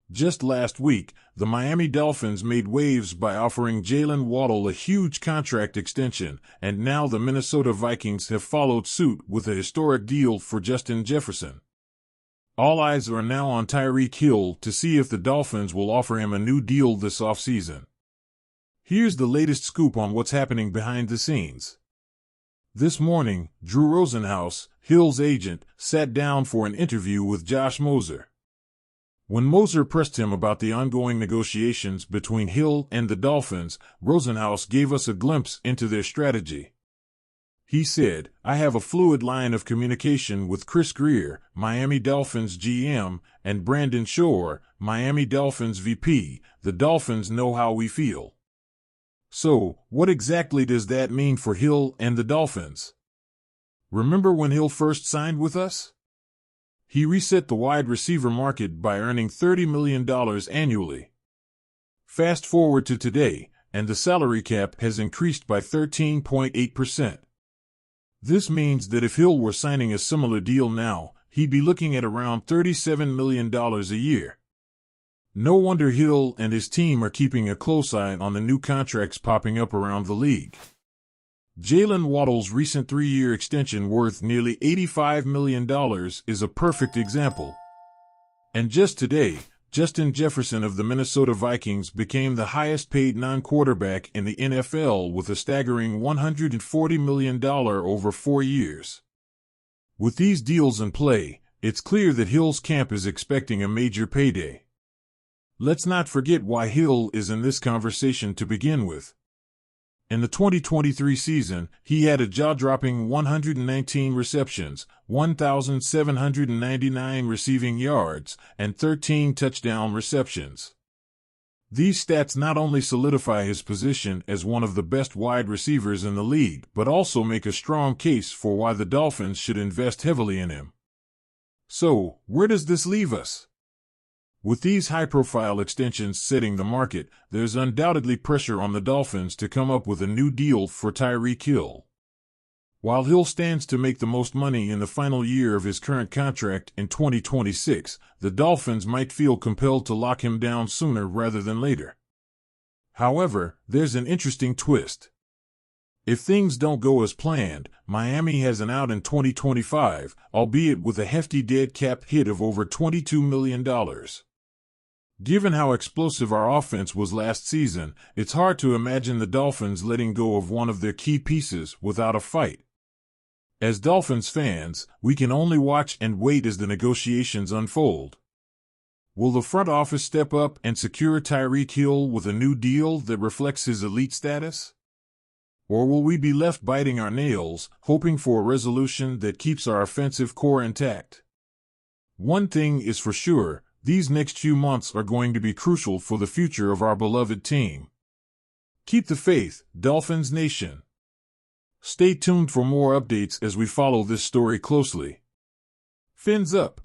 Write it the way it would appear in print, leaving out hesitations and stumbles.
Just last week, the Miami Dolphins made waves by offering Jalen Waddle a huge contract extension, and now the Minnesota Vikings have followed suit with a historic deal for Justin Jefferson. All eyes are now on Tyreek Hill to see if the Dolphins will offer him a new deal this offseason. Here's the latest scoop on what's happening behind the scenes. This morning, Drew Rosenhaus, Hill's agent, sat down for an interview with Josh Moser. When Moser pressed him about the ongoing negotiations between Hill and the Dolphins, Rosenhaus gave us a glimpse into their strategy. He said, "I have a fluid line of communication with Chris Grier, Miami Dolphins GM, and Brandon Shore, Miami Dolphins VP. The Dolphins know how we feel." So, what exactly does that mean for Hill and the Dolphins? Remember when Hill first signed with us? He reset the wide receiver market by earning $30 million annually. Fast forward to today, and the salary cap has increased by 13.8%. This means that if Hill were signing a similar deal now, he'd be looking at around $37 million a year. No wonder Hill and his team are keeping a close eye on the new contracts popping up around the league. Jalen Waddle's recent 3-year extension worth nearly $85 million is a perfect example. And just today, Justin Jefferson of the Minnesota Vikings became the highest-paid non-quarterback in the NFL with a staggering $140 million over 4 years. With these deals in play, it's clear that Hill's camp is expecting a major payday. Let's not forget why Hill is in this conversation to begin with. In the 2023 season, he had a jaw-dropping 119 receptions, 1,799 receiving yards, and 13 touchdown receptions. These stats not only solidify his position as one of the best wide receivers in the league, but also make a strong case for why the Dolphins should invest heavily in him. So, where does this leave us? With these high-profile extensions setting the market, there's undoubtedly pressure on the Dolphins to come up with a new deal for Tyreek Hill. While Hill stands to make the most money in the final year of his current contract in 2026, the Dolphins might feel compelled to lock him down sooner rather than later. However, there's an interesting twist. If things don't go as planned, Miami has an out in 2025, albeit with a hefty dead cap hit of over $22 million. Given how explosive our offense was last season, it's hard to imagine the Dolphins letting go of one of their key pieces without a fight. As Dolphins fans, we can only watch and wait as the negotiations unfold. Will the front office step up and secure Tyreek Hill with a new deal that reflects his elite status? Or will we be left biting our nails, hoping for a resolution that keeps our offensive core intact? One thing is for sure, these next few months are going to be crucial for the future of our beloved team. Keep the faith, Dolphins Nation. Stay tuned for more updates as we follow this story closely. Fins up!